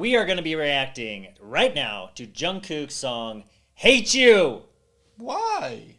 we are going to be reacting right now to Jung Kook's song, Hate You! Why?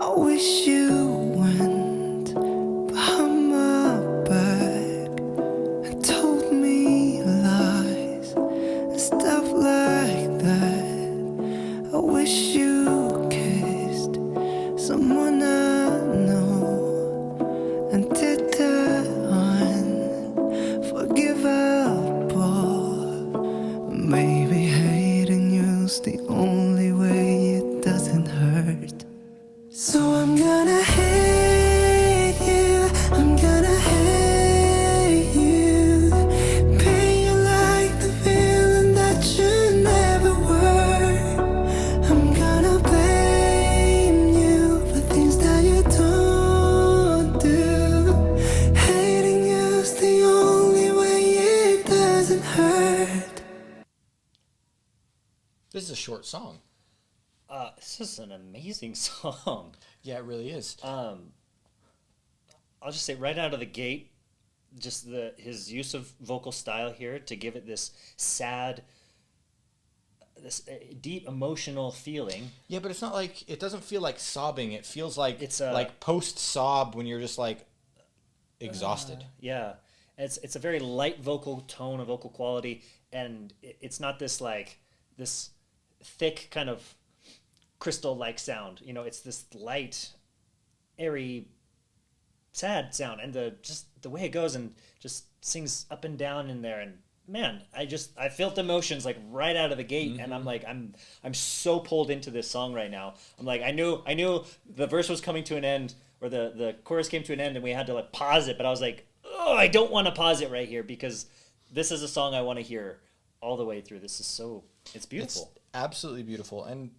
I wish you went behind my back and told me lies and stuff like that. I wish you kissed someone I know and did that unforgivable. Maybe hating you's the only way it doesn't hurt. So I'm gonna hate you, I'm gonna hate you. Pain you like the feeling that you never were. I'm gonna blame you for things that you don't do. Hating you's the only way it doesn't hurt. This is a short song. This is an amazing song. Yeah, it really is. I'll just say right out of the gate, just his use of vocal style here to give it this sad, this deep emotional feeling. Yeah, but it's not like, it doesn't feel like sobbing. It feels like It's like post-sob when you're just like exhausted. Yeah, it's a very light vocal tone, a vocal quality, and it's not this like this thick kind of crystal-like sound. You know, it's this light, airy, sad sound, and the way it goes and just sings up and down in there. And man, I felt emotions like right out of the gate, and I'm like, I'm so pulled into this song right now. I'm like, I knew the verse was coming to an end, or the chorus came to an end, and we had to like pause it. But I was like, oh, I don't want to pause it right here because this is a song I want to hear all the way through. It's beautiful. It's absolutely beautiful. And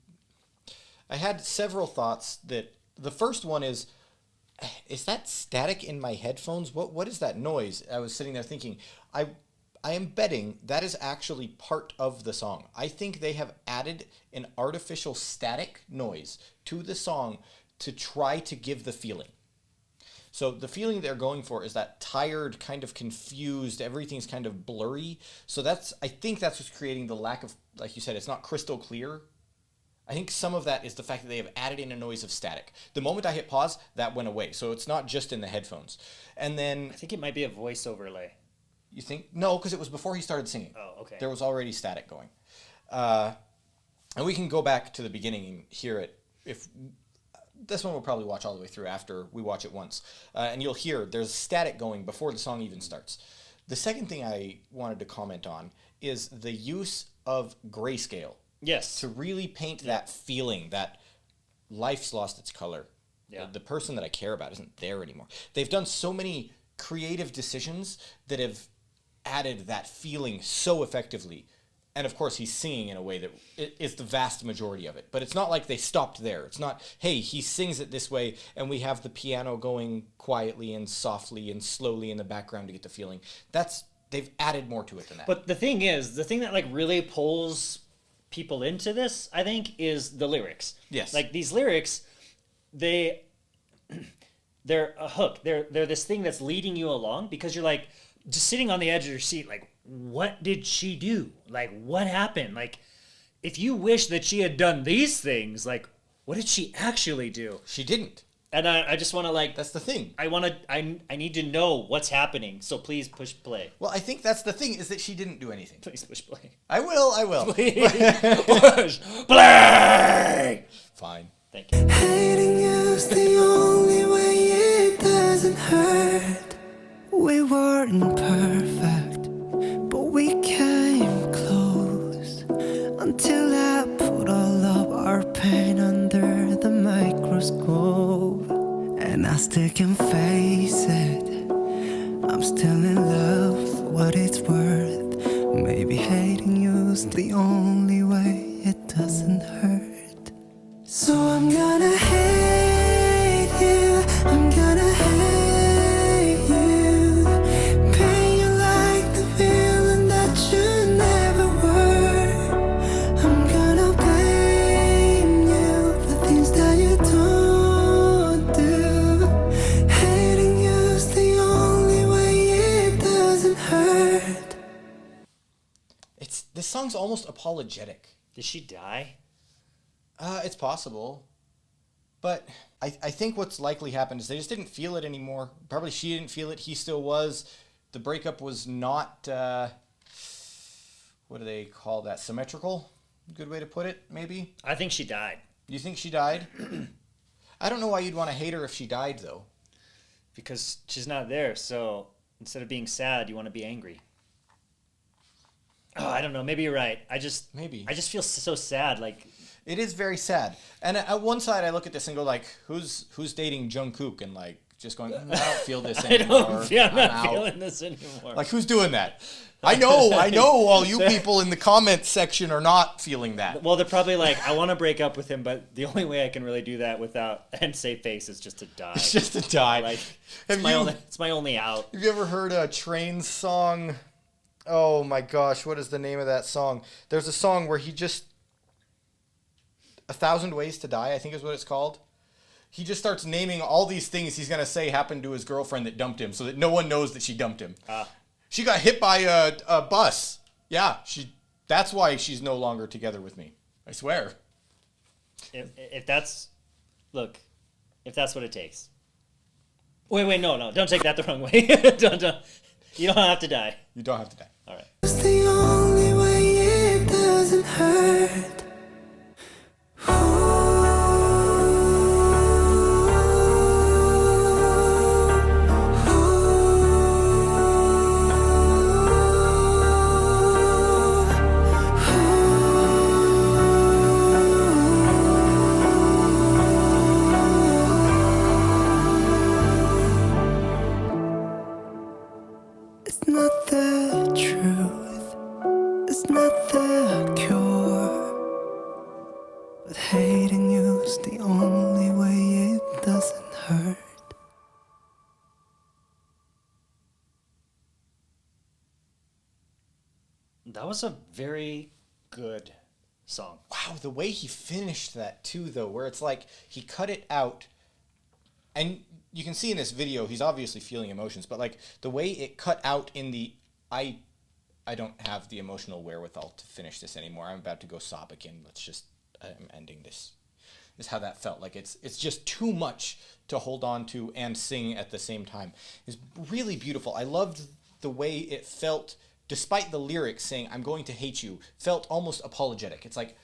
I had several thoughts. That the first one is that static in my headphones? What is that noise? I was sitting there thinking, I am betting that is actually part of the song. I think they have added an artificial static noise to the song to try to give the feeling. So the feeling they're going for is that tired, kind of confused, everything's kind of blurry. So I think that's what's creating the lack of, like you said, it's not crystal clear. I think some of that is the fact that they have added in a noise of static. The moment I hit pause, that went away. So it's not just in the headphones. And then... I think it might be a voice overlay. You think? No, because it was before he started singing. Oh, okay. There was already static going. And we can go back to the beginning and hear it. This one we'll probably watch all the way through after we watch it once. And you'll hear there's static going before the song even starts. The second thing I wanted to comment on is the use of grayscale. Yes. To really paint that feeling that life's lost its color. Yeah. The person that I care about isn't there anymore. They've done so many creative decisions that have added that feeling so effectively. And of course, he's singing in a way that is the vast majority of it. But it's not like they stopped there. It's not, hey, he sings it this way, and we have the piano going quietly and softly and slowly in the background to get the feeling. They've added more to it than that. But the thing that like really pulls people into this, I think, is the lyrics. Yes. Like these lyrics, they're a hook. They're this thing that's leading you along because you're like just sitting on the edge of your seat, like, what did she do? Like, what happened? Like, if you wish that she had done these things, like, what did she actually do? She didn't. And I just want to like... That's the thing. I need to know what's happening, so please push play. Well, I think that's the thing, is that she didn't do anything. Please push play. I will. Please push play! Fine. Thank you. Hating you's the only way it doesn't hurt. We weren't perfect, but we came close until I put all of our pain under the microscope. And I still can face it, I'm still in love with what it's worth. Maybe hating you's the only way it doesn't hurt. So I'm gonna hate you, I'm gonna hate you. Pain you like the feeling that you never were. I'm gonna blame almost apologetic. Did she die? It's possible. But I think what's likely happened is they just didn't feel it anymore. Probably she didn't feel it. He still was. The breakup was not, what do they call that? Symmetrical? Good way to put it, maybe? I think she died. You think she died? I don't know why you'd want to hate her if she died, though. Because she's not there, so instead of being sad, you want to be angry. Oh, I don't know. Maybe you're right. I just feel so sad. Like, it is very sad. And at one side, I look at this and go like, who's dating Jung Kook, and like just going, I don't feel this anymore. I'm not feeling this anymore. Like, who's doing that? I know. All you people in the comments section are not feeling that. Well, they're probably like, I want to break up with him, but the only way I can really do that without and save face is just to die. It's just to die. Like, it's my only out. Have you ever heard a Train's song? Oh my gosh, what is the name of that song? There's a song where he just 1,000 Ways to Die, I think is what it's called. He just starts naming all these things he's gonna say happened to his girlfriend that dumped him, so that no one knows that she dumped him. She got hit by a bus. Yeah, that's why she's no longer together with me. I swear. If that's what it takes. Wait, no, don't take that the wrong way. don't. You don't have to die. You don't have to die. All right. It's the only way it doesn't hurt. It's not the truth, it's not the cure, but hating you's the only way it doesn't hurt. That was a very good song. Wow, the way he finished that too, though, where it's like he cut it out, and you can see in this video he's obviously feeling emotions, but like the way it cut out in the I don't have the emotional wherewithal to finish this anymore. I'm about to go sob again. I'm ending this. Is how that felt. Like it's just too much to hold on to and sing at the same time. It's really beautiful. I loved the way it felt. Despite the lyrics saying, I'm going to hate you, felt almost apologetic. It's like,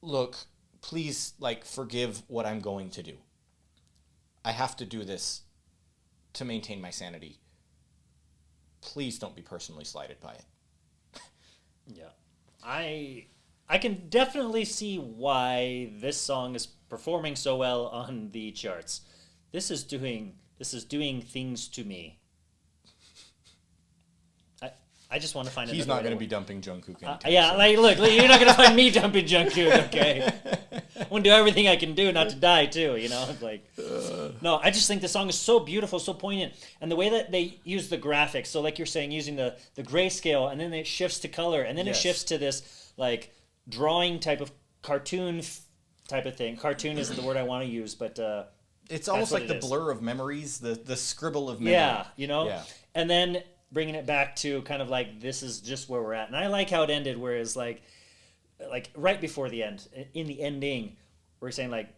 look, please, like, forgive what I'm going to do. I have to do this to maintain my sanity. Please don't be personally slighted by it. Yeah. I can definitely see why this song is performing so well on the charts. This is doing things to me. I just want to find. He's not going to be dumping Jung Kook. Yeah, like look, you're not going to find me dumping Jung Kook. Okay, I want to do everything I can do not to die too. You know, like no, I just think the song is so beautiful, so poignant, and the way that they use the graphics. So, like you're saying, using the grayscale, and then it shifts to color, and then it shifts to this like drawing type of cartoon type of thing. Cartoon isn't the word I want to use, but it's almost like the blur of memories, the scribble of memory. Yeah, you know, and then bringing it back to kind of like this is just where we're at, and I like how it ended, whereas like right before the end, in the ending, we're saying like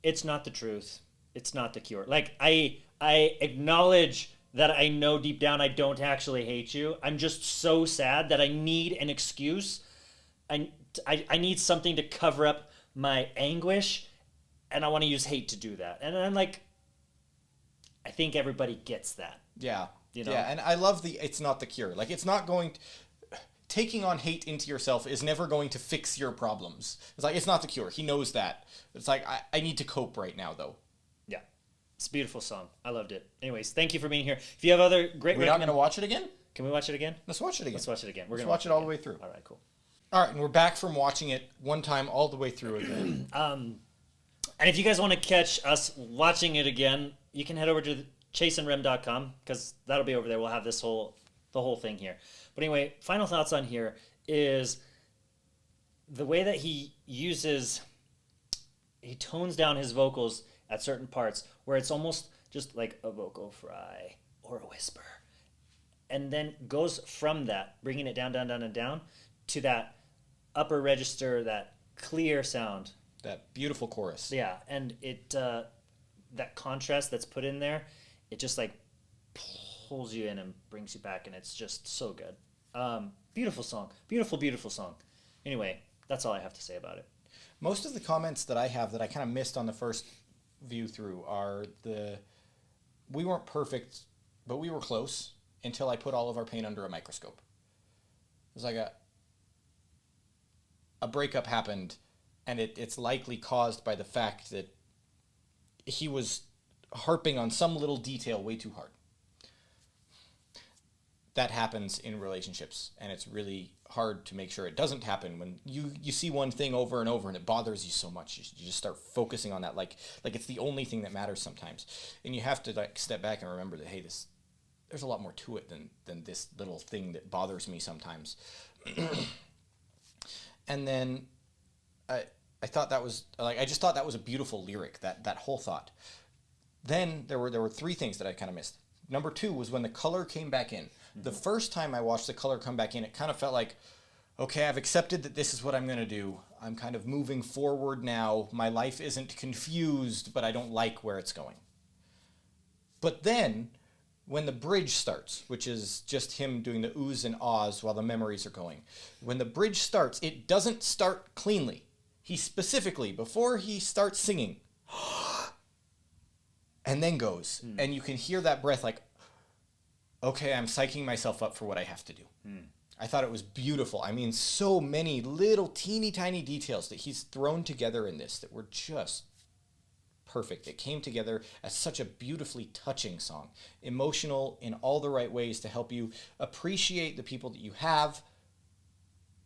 it's not the truth, it's not the cure. Like I acknowledge that I know deep down I don't actually hate you. I'm just so sad that I need an excuse. I need something to cover up my anguish, and I want to use hate to do that. And I'm like, I think everybody gets that. Yeah. You know? Yeah, and I love it's not the cure. Like, it's not going taking on hate into yourself is never going to fix your problems. It's like, it's not the cure. He knows that. It's like, I need to cope right now, though. Yeah. It's a beautiful song. I loved it. Anyways, thank you for being here. If you have other great... We're not going to watch it again? Can we watch it again? Let's watch it again. Let's watch it again. Let's watch it all the way through. All right, cool. All right, and we're back from watching it one time all the way through again. And if you guys want to catch us watching it again, you can head over to chaseandrem.com, because that'll be over there. We'll have the whole thing here. But anyway, final thoughts on here is the way that he tones down his vocals at certain parts where it's almost just like a vocal fry or a whisper, and then goes from that, bringing it down, down, down, and down to that upper register, that clear sound. That beautiful chorus. Yeah, and it that contrast that's put in there, it just like pulls you in and brings you back, and it's just so good. Beautiful song, beautiful song. Anyway, that's all I have to say about it. Most of the comments that I have that I kind of missed on the first view through are we weren't perfect, but we were close until I put all of our pain under a microscope. It was like a breakup happened, and it's likely caused by the fact that he was harping on some little detail way too hard. That happens in relationships, and it's really hard to make sure it doesn't happen when you see one thing over and over and it bothers you so much. You just start focusing on that like it's the only thing that matters sometimes. And you have to like step back and remember that, hey, there's a lot more to it than this little thing that bothers me sometimes. And then I thought that was I just thought that was a beautiful lyric, that whole thought. Then there were three things that I kind of missed. Number 2 was when the color came back in. Mm-hmm. The first time I watched the color come back in, it kind of felt like, okay, I've accepted that this is what I'm going to do. I'm kind of moving forward now. My life isn't confused, but I don't like where it's going. But then, when the bridge starts, which is just him doing the oohs and ahs while the memories are going, when the bridge starts, it doesn't start cleanly. He specifically, before he starts singing, and then goes, and you can hear that breath like, okay, I'm psyching myself up for what I have to do. I thought it was beautiful. I mean, so many little teeny tiny details that he's thrown together in this that were just perfect. It came together as such a beautifully touching song, emotional in all the right ways to help you appreciate the people that you have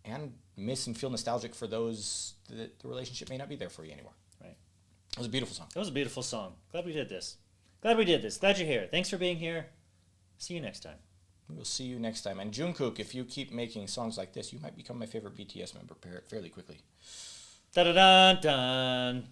and miss and feel nostalgic for those that the relationship may not be there for you anymore. Right. It was a beautiful song. It was a beautiful song. Glad we did this. Glad you're here. Thanks for being here. See you next time. We'll see you next time. And Jung Kook, if you keep making songs like this, you might become my favorite BTS member fairly quickly. Da-da-dun-dun.